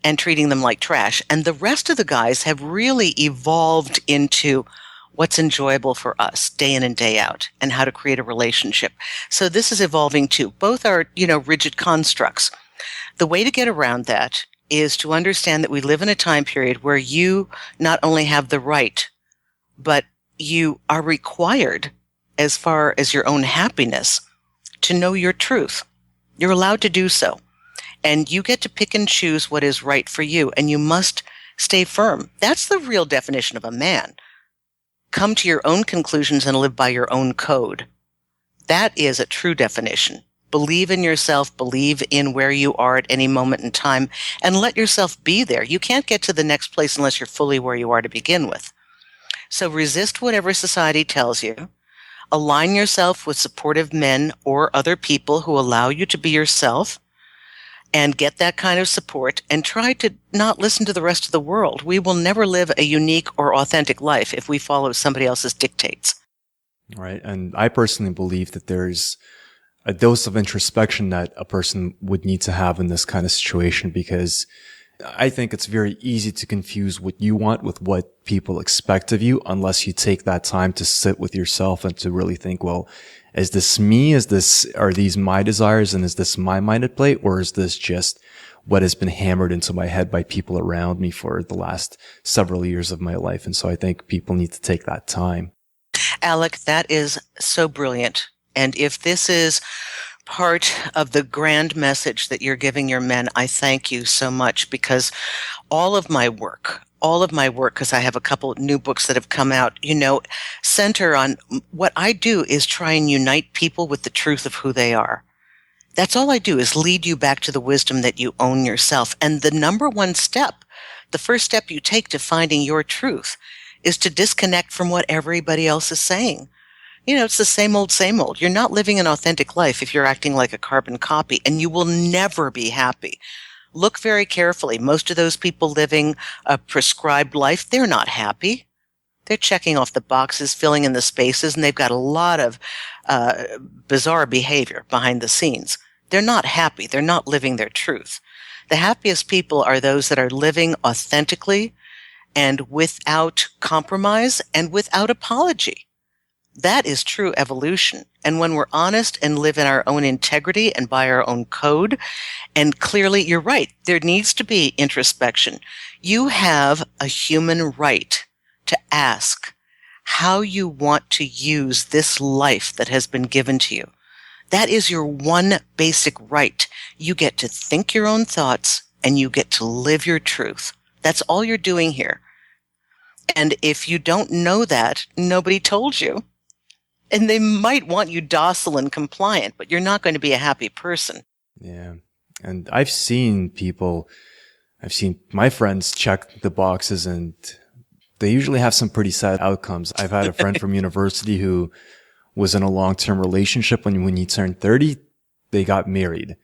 and treating them like trash. And the rest of the guys have really evolved into, what's enjoyable for us day in and day out, and how to create a relationship. So this is evolving too. Both are, rigid constructs. The way to get around that is to understand that we live in a time period where you not only have the right, but you are required, as far as your own happiness, to know your truth. You're allowed to do so. And you get to pick and choose what is right for you, and you must stay firm. That's the real definition of a man. Come to your own conclusions and live by your own code. That is a true definition. Believe in yourself, believe in where you are at any moment in time, and let yourself be there. You can't get to the next place unless you're fully where you are to begin with. So resist whatever society tells you. Align yourself with supportive men or other people who allow you to be yourself, and get that kind of support, and try to not listen to the rest of the world. We will never live a unique or authentic life if we follow somebody else's dictates. Right. And I personally believe that there's a dose of introspection that a person would need to have in this kind of situation, because I think it's very easy to confuse what you want with what people expect of you unless you take that time to sit with yourself and to really think, well, is this me? Are these my desires? And is this my mind at play? Or is this just what has been hammered into my head by people around me for the last several years of my life? And so I think people need to take that time. Alec, that is so brilliant. And if this is part of the grand message that you're giving your men, I thank you so much, because all of my work, because I have a couple of new books that have come out, center on what I do is try and unite people with the truth of who they are. That's all I do, is lead you back to the wisdom that you own yourself. And the number one step, the first step you take to finding your truth, is to disconnect from what everybody else is saying. It's the same old, same old. You're not living an authentic life if you're acting like a carbon copy, and you will never be happy. Look very carefully. Most of those people living a prescribed life, they're not happy. They're checking off the boxes, filling in the spaces, and they've got a lot of bizarre behavior behind the scenes. They're not happy. They're not living their truth. The happiest people are those that are living authentically and without compromise and without apology. That is true evolution. And when we're honest and live in our own integrity and by our own code, and clearly, you're right, there needs to be introspection. You have a human right to ask how you want to use this life that has been given to you. That is your one basic right. You get to think your own thoughts and you get to live your truth. That's all you're doing here. And if you don't know that, nobody told you. And they might want you docile and compliant, but you're not going to be a happy person. Yeah. And I've seen my friends check the boxes, and they usually have some pretty sad outcomes. I've had a friend from university who was in a long-term relationship. When he turned 30, they got married.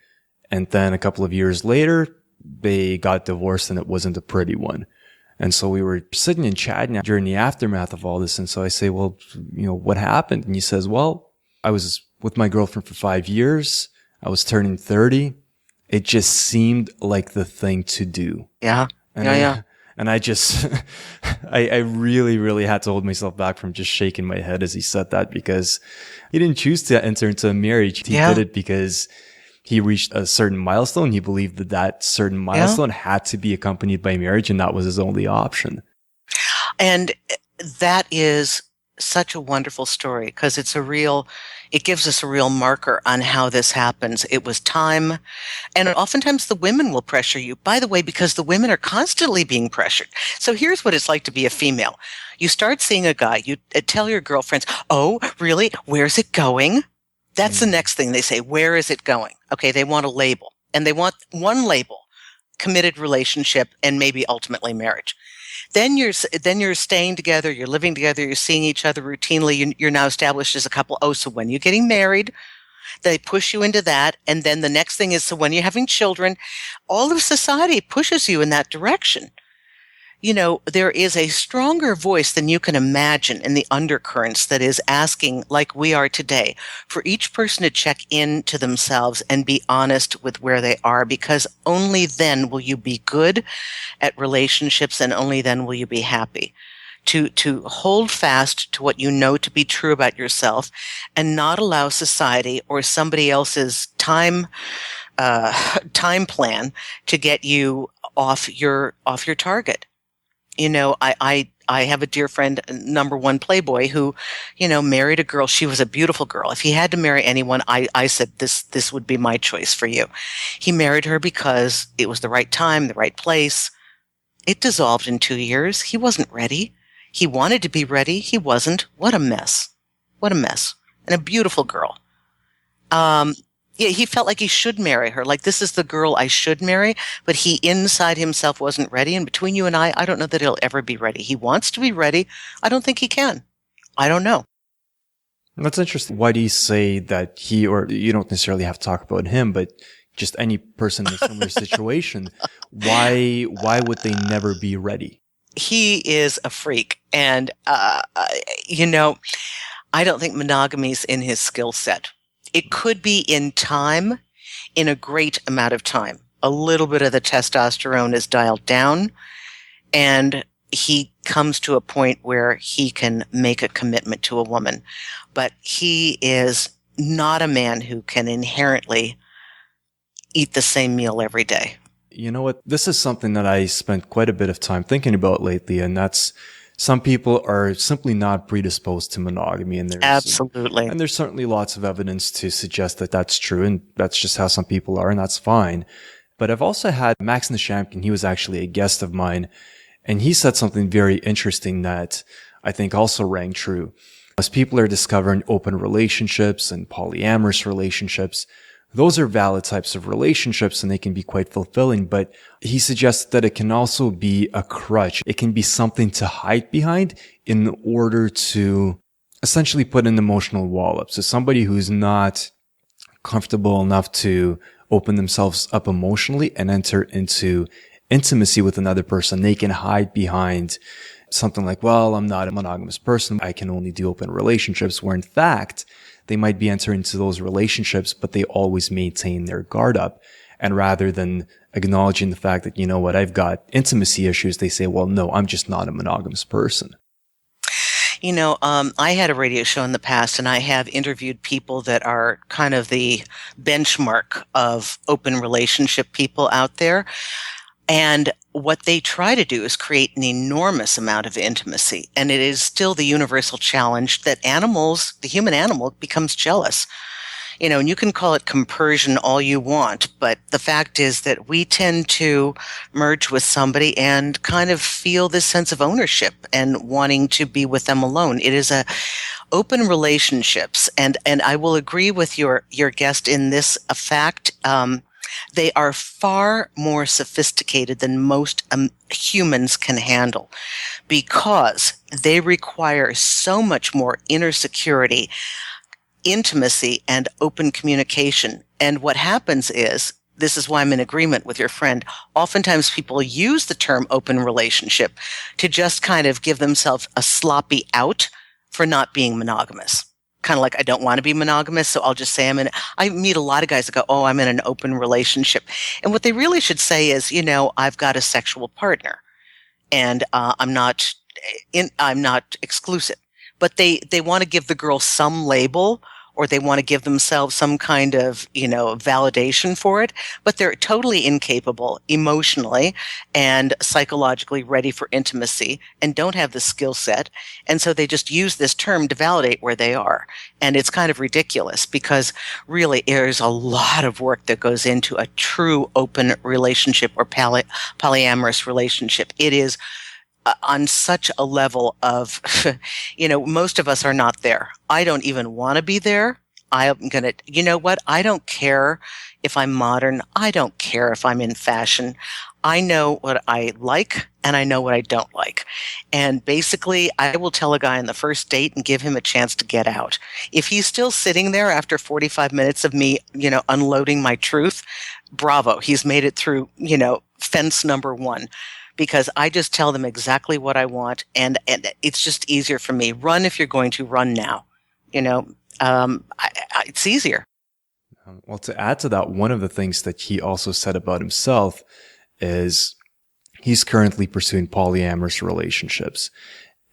And then a couple of years later, they got divorced, and it wasn't a pretty one. And so we were sitting and chatting during the aftermath of all this. And so I say, well, what happened? And he says, well, I was with my girlfriend for 5 years. I was turning 30. It just seemed like the thing to do. Yeah. And I just, I really, really had to hold myself back from just shaking my head as he said that, because he didn't choose to enter into a marriage. He did it because he reached a certain milestone. He believed that certain milestone had to be accompanied by marriage, and that was his only option. And that is such a wonderful story, because it gives us a real marker on how this happens. It was time. And oftentimes the women will pressure you, by the way, because the women are constantly being pressured. So here's what it's like to be a female. You start seeing a guy, you tell your girlfriends, oh, really? Where's it going? That's the next thing they say. Where is it going? Okay, they want a label. And they want one label, committed relationship, and maybe ultimately marriage. Then you're staying together, you're living together, you're seeing each other routinely, you're now established as a couple. Oh, so when you're getting married, they push you into that. And then the next thing is, so when you're having children, all of society pushes you in that direction. There is a stronger voice than you can imagine in the undercurrents that is asking, like we are today, for each person to check in to themselves and be honest with where they are, because only then will you be good at relationships, and only then will you be happy. to hold fast to what you know to be true about yourself and not allow society or somebody else's time plan to get you off your target. I have a dear friend, number one playboy, who, married a girl. She was a beautiful girl. If he had to marry anyone, I said, this would be my choice for you. He married her because it was the right time, the right place. It dissolved in 2 years. He wasn't ready. He wanted to be ready. He wasn't. What a mess. What a mess. And a beautiful girl. Yeah, he felt like he should marry her. Like, this is the girl I should marry, but he inside himself wasn't ready. And between you and I don't know that he'll ever be ready. He wants to be ready. I don't think he can. I don't know. That's interesting. Why do you say that he, or you don't necessarily have to talk about him, but just any person in a similar situation, why would they never be ready? He is a freak. And, I don't think monogamy's in his skill set. It could be in time, in a great amount of time. A little bit of the testosterone is dialed down, and he comes to a point where he can make a commitment to a woman. But he is not a man who can inherently eat the same meal every day. You know what? This is something that I spent quite a bit of time thinking about lately, and that's some people are simply not predisposed to monogamy, and Absolutely. And there's certainly lots of evidence to suggest that that's true, and that's just how some people are, and that's fine. But I've also had Max Nishamkin. He was actually a guest of mine, and he said something very interesting that I think also rang true. As people are discovering open relationships and polyamorous relationships, those are valid types of relationships and they can be quite fulfilling, but he suggests that it can also be a crutch. It can be something to hide behind in order to essentially put an emotional wall up. So somebody who's not comfortable enough to open themselves up emotionally and enter into intimacy with another person, they can hide behind something like, well, I'm not a monogamous person. I can only do open relationships, where in fact, they might be entering into those relationships, but they always maintain their guard up. And rather than acknowledging the fact that, you know what, I've got intimacy issues, they say, well, no, I'm just not a monogamous person. I had a radio show in the past, and I have interviewed people that are kind of the benchmark of open relationship people out there. And what they try to do is create an enormous amount of intimacy. And it is still the universal challenge that the human animal becomes jealous. And you can call it compersion all you want, but the fact is that we tend to merge with somebody and kind of feel this sense of ownership and wanting to be with them alone. It is open relationships. And I will agree with your guest in this fact. They are far more sophisticated than most humans can handle, because they require so much more inner security, intimacy, and open communication. And what happens is, this is why I'm in agreement with your friend, oftentimes people use the term open relationship to just kind of give themselves a sloppy out for not being monogamous. Kind of like, I don't want to be monogamous, so I'll just say I meet a lot of guys that go, oh, I'm in an open relationship. And what they really should say is, I've got a sexual partner, and I'm not exclusive. But they want to give the girl some label, or they want to give themselves some kind of, validation for it, but they're totally incapable emotionally and psychologically ready for intimacy and don't have the skill set. And so they just use this term to validate where they are. And it's kind of ridiculous, because really there's a lot of work that goes into a true open relationship or polyamorous relationship. It is on such a level of, most of us are not there. I don't even want to be there. I'm going to, I don't care if I'm modern. I don't care if I'm in fashion. I know what I like and I know what I don't like. And basically, I will tell a guy on the first date and give him a chance to get out. If he's still sitting there after 45 minutes of me, unloading my truth, bravo. He's made it through, fence number one. Because I just tell them exactly what I want, and it's just easier for me. Run if you're going to run now. It's easier. Well, to add to that, one of the things that he also said about himself is he's currently pursuing polyamorous relationships.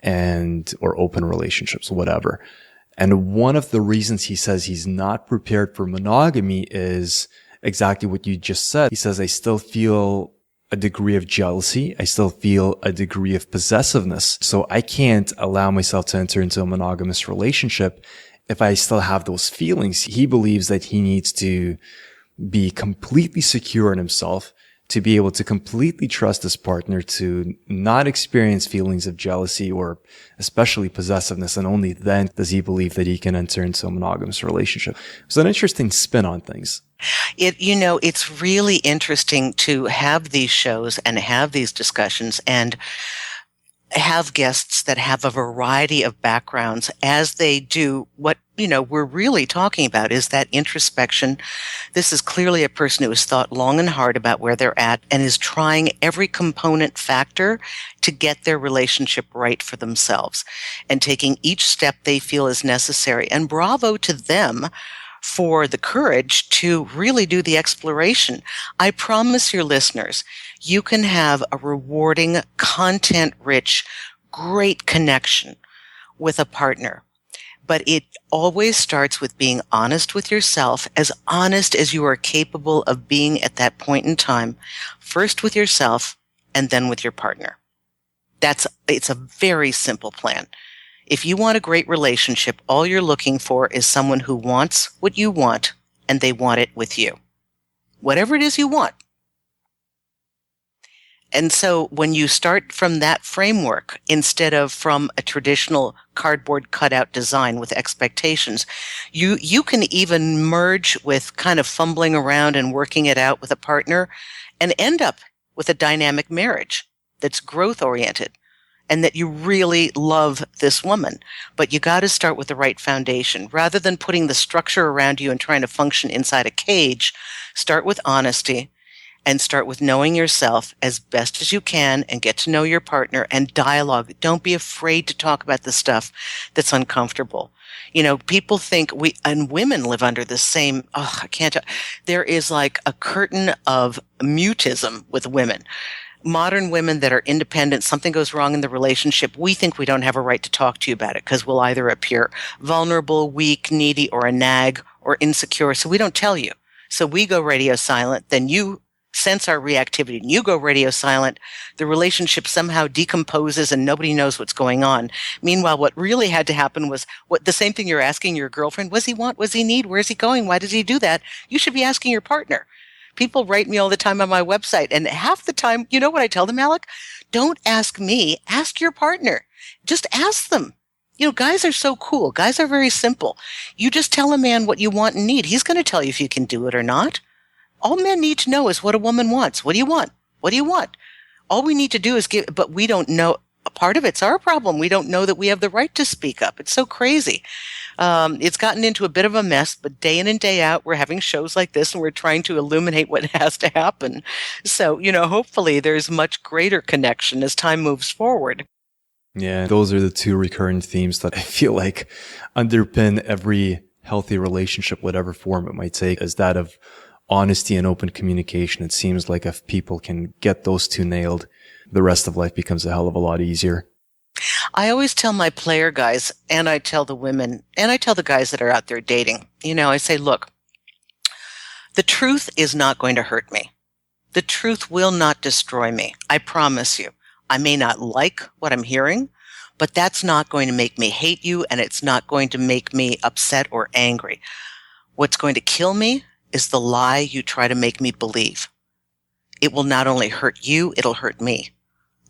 or open relationships, whatever. And one of the reasons he says he's not prepared for monogamy is exactly what you just said. He says, I still feel a degree of jealousy. I still feel a degree of possessiveness. So I can't allow myself to enter into a monogamous relationship if I still have those feelings. He believes that he needs to be completely secure in himself, to be able to completely trust his partner, to not experience feelings of jealousy or especially possessiveness. And only then does he believe that he can enter into a monogamous relationship. It's an interesting spin on things. It's really interesting to have these shows and have these discussions and have guests that have a variety of backgrounds as they do what, we're really talking about is that introspection. This is clearly a person who has thought long and hard about where they're at and is trying every component factor to get their relationship right for themselves and taking each step they feel is necessary. And bravo to them for the courage to really do the exploration. I promise your listeners, you can have a rewarding, content-rich, great connection with a partner. But it always starts with being honest with yourself, as honest as you are capable of being at that point in time, first with yourself and then with your partner. It's a very simple plan. If you want a great relationship, all you're looking for is someone who wants what you want and they want it with you. Whatever it is you want. And so when you start from that framework, instead of from a traditional cardboard cutout design with expectations, you can even merge with kind of fumbling around and working it out with a partner and end up with a dynamic marriage that's growth oriented and that you really love this woman. But you got to start with the right foundation. Rather than putting the structure around you and trying to function inside a cage, start with honesty. And start with knowing yourself as best as you can and get to know your partner and dialogue. Don't be afraid to talk about the stuff that's uncomfortable. People think women live under the same, there is like a curtain of mutism with women. Modern women that are independent, something goes wrong in the relationship, we think we don't have a right to talk to you about it because we'll either appear vulnerable, weak, needy, or a nag or insecure. So we don't tell you. So we go radio silent, then you sense our reactivity and you go radio silent, the relationship somehow decomposes and nobody knows what's going on. Meanwhile, what really had to happen was the same thing you're asking your girlfriend, what does he want? What does he need? Where's he going? Why does he do that? You should be asking your partner. People write me all the time on my website, and half the time, you know what I tell them, Alec? Don't ask me, ask your partner. Just ask them. Guys are so cool. Guys are very simple. You just tell a man what you want and need. He's going to tell you if you can do it or not. All men need to know is what a woman wants. What do you want? What do you want? All we need to do is give, but we don't know. A part of it's our problem. We don't know that we have the right to speak up. It's so crazy. It's gotten into a bit of a mess, but day in and day out, we're having shows like this and we're trying to illuminate what has to happen. So, hopefully there's much greater connection as time moves forward. Yeah, those are the two recurrent themes that I feel like underpin every healthy relationship, whatever form it might take, is that of honesty and open communication. It seems like if people can get those two nailed, the rest of life becomes a hell of a lot easier. I always tell my player guys, and I tell the women, and I tell the guys that are out there dating, I say, look, the truth is not going to hurt me. The truth will not destroy me. I promise you. I may not like what I'm hearing, but that's not going to make me hate you, and it's not going to make me upset or angry. What's going to kill me is the lie you try to make me believe. It will not only hurt you, it'll hurt me.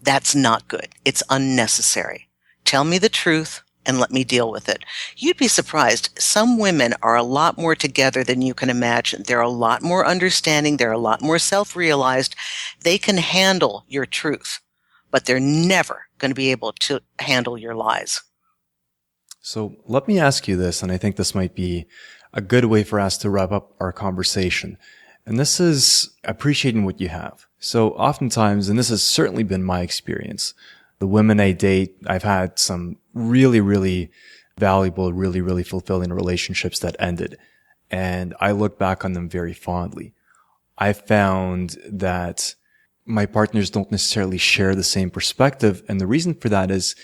That's not good. It's unnecessary. Tell me the truth and let me deal with it. You'd be surprised. Some women are a lot more together than you can imagine. They're a lot more understanding. They're a lot more self-realized. They can handle your truth, but they're never going to be able to handle your lies. So let me ask you this, and I think this might be a good way for us to wrap up our conversation. And this is appreciating what you have. So oftentimes, and this has certainly been my experience, the women I date, I've had some really, really valuable, really, really fulfilling relationships that ended. And I look back on them very fondly. I found that my partners don't necessarily share the same perspective. And the reason for that is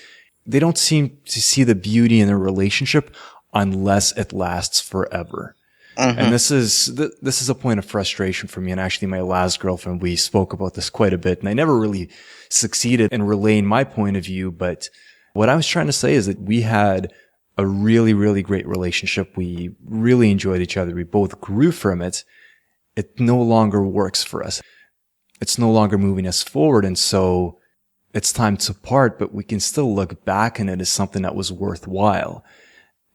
they don't seem to see the beauty in a relationship unless it lasts forever. Mm-hmm. And this is a point of frustration for me. And actually, my last girlfriend, we spoke about this quite a bit, and I never really succeeded in relaying my point of view. But what I was trying to say is that we had a really, really great relationship. We really enjoyed each other. We both grew from it. It no longer works for us. It's no longer moving us forward. And so it's time to part, but we can still look back on it as something that was worthwhile.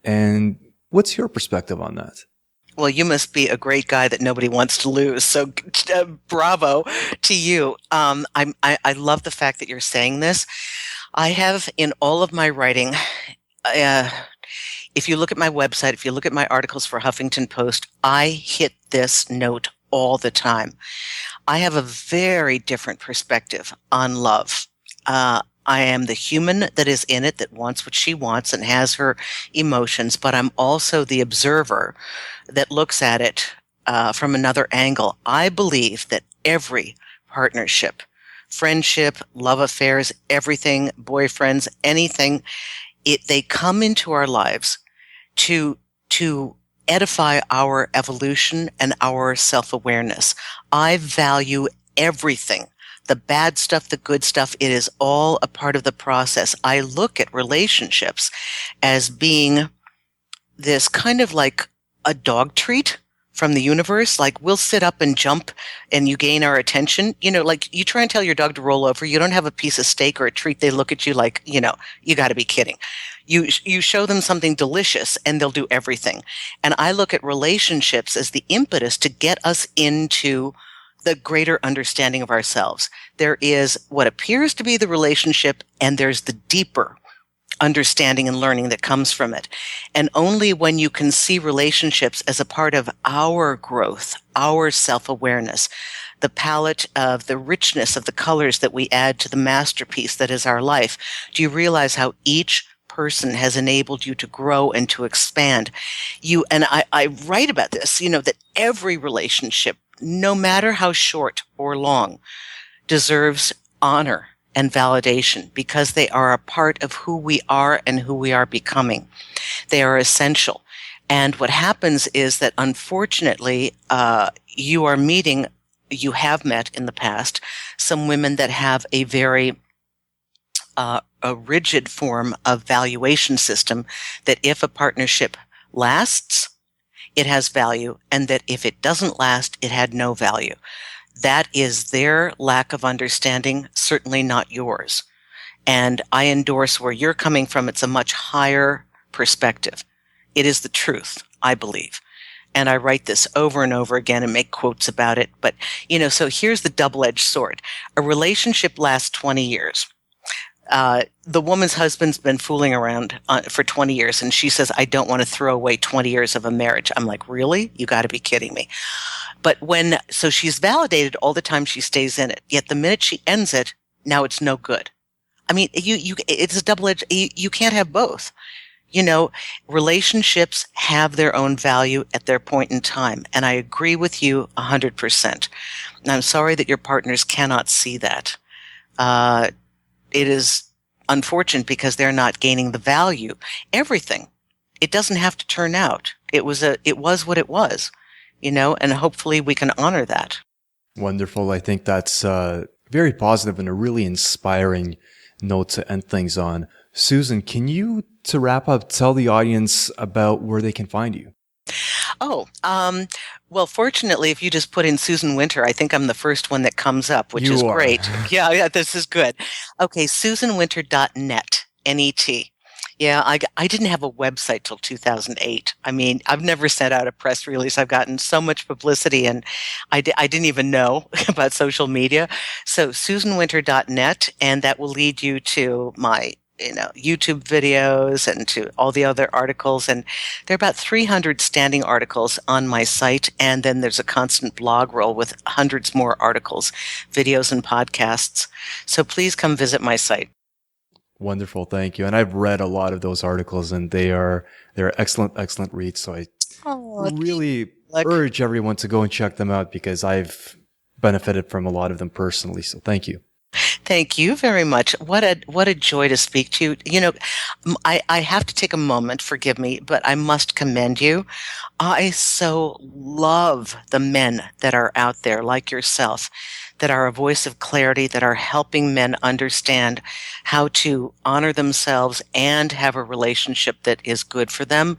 And what's your perspective on that? Well, you must be a great guy that nobody wants to lose. So bravo to you. I love the fact that you're saying this. I have in all of my writing, if you look at my website, if you look at my articles for Huffington Post, I hit this note all the time. I have a very different perspective on love. I am the human that is in it, that wants what she wants and has her emotions, but I'm also the observer that looks at it from another angle. I believe that every partnership, friendship, love affairs, everything, boyfriends, anything, they come into our lives to edify our evolution and our self-awareness. I value everything. The bad stuff, the good stuff, it is all a part of the process. I look at relationships as being this kind of like a dog treat from the universe. Like we'll sit up and jump and you gain our attention. You know, like you try and tell your dog to roll over. You don't have a piece of steak or a treat. They look at you like, you got to be kidding. You show them something delicious and they'll do everything. And I look at relationships as the impetus to get us into the greater understanding of ourselves. There is what appears to be the relationship, and there's the deeper understanding and learning that comes from it. And only when you can see relationships as a part of our growth, our self-awareness, the palette of the richness of the colors that we add to the masterpiece that is our life, do you realize how each person has enabled you to grow and to expand. I write about this, that every relationship, no matter how short or long, deserves honor and validation because they are a part of who we are and who we are becoming. They are essential. And what happens is that unfortunately, you have met in the past some women that have a very a rigid form of valuation system that if a partnership lasts, it has value, and that if it doesn't last, it had no value. That is their lack of understanding, certainly not yours. And I endorse where you're coming from. It's a much higher perspective. It is the truth, I believe. And I write this over and over again and make quotes about it. But, so here's the double-edged sword. A relationship lasts 20 years. The woman's husband's been fooling around for 20 years, and she says, I don't want to throw away 20 years of a marriage. I'm like, really? You got to be kidding me. But so she's validated all the time she stays in it. Yet the minute she ends it, now it's no good. I mean, it's a double-edged, you can't have both. Relationships have their own value at their point in time. And I agree with you 100%. And I'm sorry that your partners cannot see that. It is unfortunate because they're not gaining the value. Everything. It doesn't have to turn out. It was what it was, and hopefully we can honor that. Wonderful. I think that's very positive and a really inspiring note to end things on. Susan, can you, to wrap up, tell the audience about where they can find you? Well, fortunately, if you just put in Susan Winter, I think I'm the first one that comes up, which is great. Yeah, this is good. Okay, susanwinter.net, N-E-T. Yeah, I didn't have a website till 2008. I mean, I've never sent out a press release. I've gotten so much publicity, and I didn't even know about social media. So susanwinter.net, and that will lead you to my YouTube videos and to all the other articles. And there are about 300 standing articles on my site. And then there's a constant blog roll with hundreds more articles, videos, and podcasts. So please come visit my site. Wonderful. Thank you. And I've read a lot of those articles, and they're excellent, excellent reads. So I really urge everyone to go and check them out because I've benefited from a lot of them personally. So thank you. Thank you very much. What a joy to speak to you. You know, I have to take a moment, forgive me, but I must commend you. I so love the men that are out there like yourself, that are a voice of clarity, that are helping men understand how to honor themselves and have a relationship that is good for them.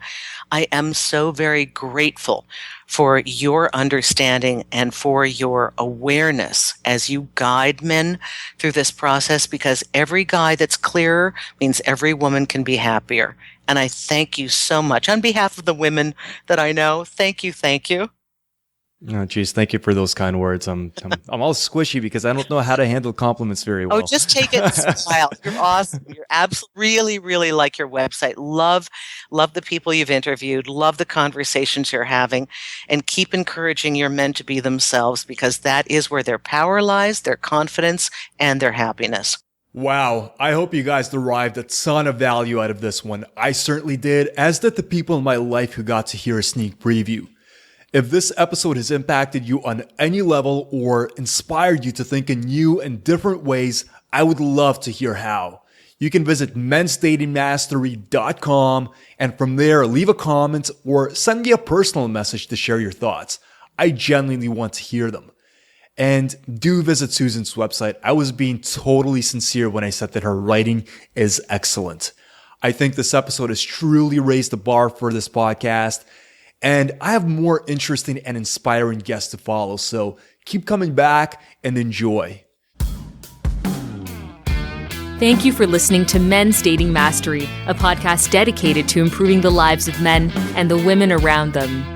I am so very grateful for your understanding and for your awareness as you guide men through this process, because every guy that's clearer means every woman can be happier. And I thank you so much. On behalf of the women that I know, thank you, thank you. Oh, geez, thank you for those kind words. I'm all squishy because I don't know how to handle compliments very well. Oh, just take it and smile. You're awesome. You're absolutely, really like your website. Love the people you've interviewed. Love the conversations you're having, and keep encouraging your men to be themselves, because that is where their power lies, their confidence, and their happiness. Wow, I hope you guys derived a ton of value out of this one. I certainly did, as did the people in my life who got to hear a sneak preview. If this episode has impacted you on any level or inspired you to think in new and different ways, I would love to hear how. You can visit mensdatingmastery.com and from there leave a comment or send me a personal message to share your thoughts. I genuinely want to hear them. And do visit Susan's website. I was being totally sincere when I said that her writing is excellent. I think this episode has truly raised the bar for this podcast. And I have more interesting and inspiring guests to follow, so keep coming back and enjoy. Thank you for listening to Men's Dating Mastery, a podcast dedicated to improving the lives of men and the women around them.